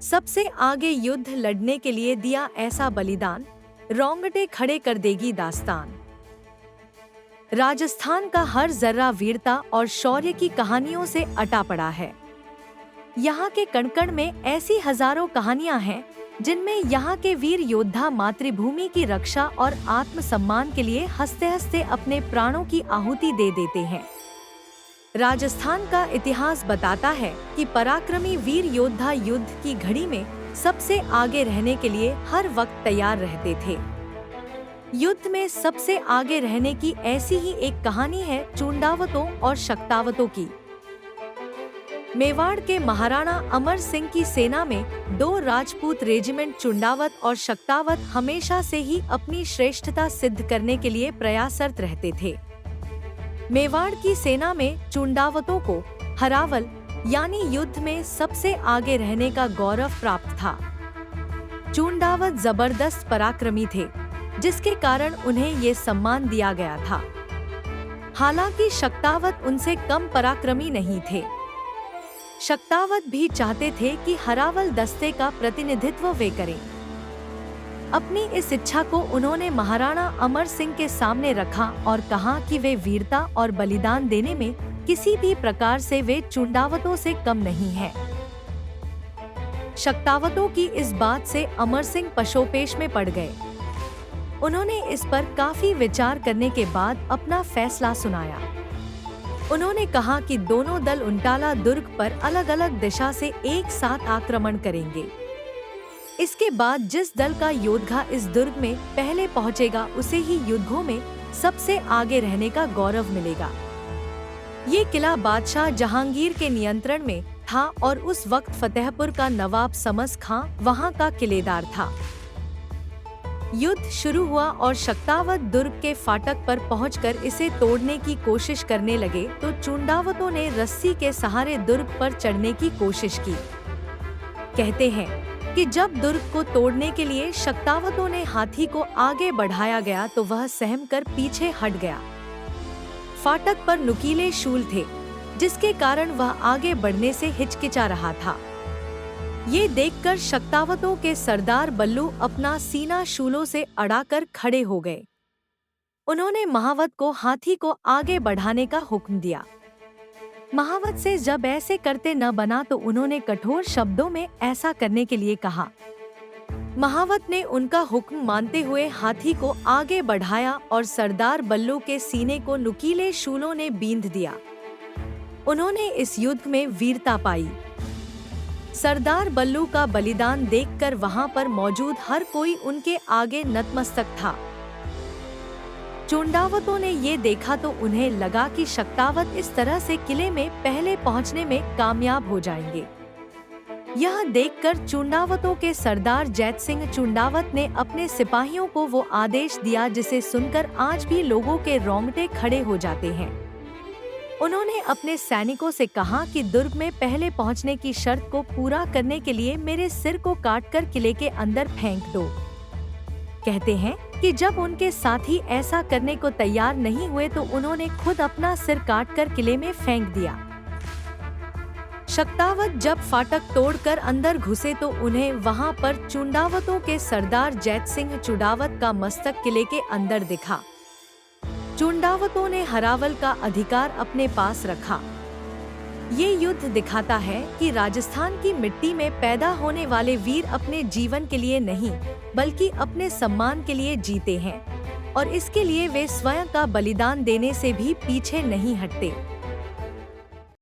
सबसे आगे युद्ध लड़ने के लिए दिया ऐसा बलिदान, रोंगटे खड़े कर देगी दास्तान। राजस्थान का हर जर्रा वीरता और शौर्य की कहानियों से अटा पड़ा है। यहाँ के कण-कण में ऐसी हजारों कहानियां हैं जिनमें यहाँ के वीर योद्धा मातृभूमि की रक्षा और आत्मसम्मान के लिए हंसते हंसते अपने प्राणों की आहुति दे देते हैं। राजस्थान का इतिहास बताता है कि पराक्रमी वीर योद्धा युद्ध की घड़ी में सबसे आगे रहने के लिए हर वक्त तैयार रहते थे। युद्ध में सबसे आगे रहने की ऐसी ही एक कहानी है चुंडावतों और शक्तावतों की। मेवाड़ के महाराणा अमर सिंह की सेना में दो राजपूत रेजिमेंट चुंडावत और शक्तावत हमेशा से ही अपनी श्रेष्ठता सिद्ध करने के लिए प्रयासरत रहते थे। मेवाड़ की सेना में चुंडावतों को हरावल यानी युद्ध में सबसे आगे रहने का गौरव प्राप्त था। चुंडावत जबरदस्त पराक्रमी थे, जिसके कारण उन्हें ये सम्मान दिया गया था। हालांकि शक्तावत उनसे कम पराक्रमी नहीं थे। शक्तावत भी चाहते थे कि हरावल दस्ते का प्रतिनिधित्व वे करें। अपनी इस इच्छा को उन्होंने महाराणा अमर सिंह के सामने रखा और कहा कि वे वीरता और बलिदान देने में किसी भी प्रकार से वे चुंडावतों से कम नहीं हैं। शक्तावतों की इस बात से अमर सिंह पशोपेश में पड़ गए। उन्होंने इस पर काफी विचार करने के बाद अपना फैसला सुनाया। उन्होंने कहा कि दोनों दल उंटाला दुर्ग पर अलग अलग दिशा से एक साथ आक्रमण करेंगे। इसके बाद जिस दल का योद्धा इस दुर्ग में पहले पहुंचेगा उसे ही युद्धों में सबसे आगे रहने का गौरव मिलेगा। ये किला बादशाह जहांगीर के नियंत्रण में था और उस वक्त फतेहपुर का नवाब समस खां वहां का किलेदार था। युद्ध शुरू हुआ और शक्तावत दुर्ग के फाटक पर पहुंचकर इसे तोड़ने की कोशिश करने लगे तो चुंडावतों ने रस्सी के सहारे दुर्ग पर चढ़ने की कोशिश की। कहते हैं कि जब दुर्ग को तोड़ने के लिए शक्तावतों ने हाथी को आगे बढ़ाया गया तो वह सहम कर पीछे हट गया। फाटक पर नुकीले शूल थे, जिसके कारण वह आगे बढ़ने से हिचकिचा रहा था। ये देखकर शक्तावतों के सरदार बल्लू अपना सीना शूलों से अड़ाकर खड़े हो गए। उन्होंने महावत को हाथी को आगे बढ़ाने का हुक्म दिया। महावत से जब ऐसे करते न बना तो उन्होंने कठोर शब्दों में ऐसा करने के लिए कहा। महावत ने उनका हुक्म मानते हुए हाथी को आगे बढ़ाया और सरदार बल्लू के सीने को नुकीले शूलों ने बींध दिया। उन्होंने इस युद्ध में वीरता पाई। सरदार बल्लू का बलिदान देखकर वहां पर मौजूद हर कोई उनके आगे नतमस्तक था। चुंडावतों ने ये देखा तो उन्हें लगा कि शक्तावत इस तरह से किले में पहले पहुंचने में कामयाब हो जाएंगे। यह देखकर चुंडावतों के सरदार जैत सिंह चुंडावत ने अपने सिपाहियों को वो आदेश दिया जिसे सुनकर आज भी लोगों के रोंगटे खड़े हो जाते हैं। उन्होंने अपने सैनिकों से कहा कि दुर्ग में पहले पहुंचने की शर्त को पूरा करने के लिए मेरे सिर को काटकर किले के अंदर फेंक दो। कहते हैं कि जब उनके साथी ऐसा करने को तैयार नहीं हुए तो उन्होंने खुद अपना सिर काटकर किले में फेंक दिया। शक्तावत जब फाटक तोड़कर अंदर घुसे तो उन्हें वहां पर चुंडावतों के सरदार जैत सिंह चुंडावत का मस्तक किले के अंदर दिखा। चुंडावतों ने हरावल का अधिकार अपने पास रखा। ये युद्ध दिखाता है कि राजस्थान की मिट्टी में पैदा होने वाले वीर अपने जीवन के लिए नहीं बल्कि अपने सम्मान के लिए जीते हैं और इसके लिए वे स्वयं का बलिदान देने से भी पीछे नहीं हटते।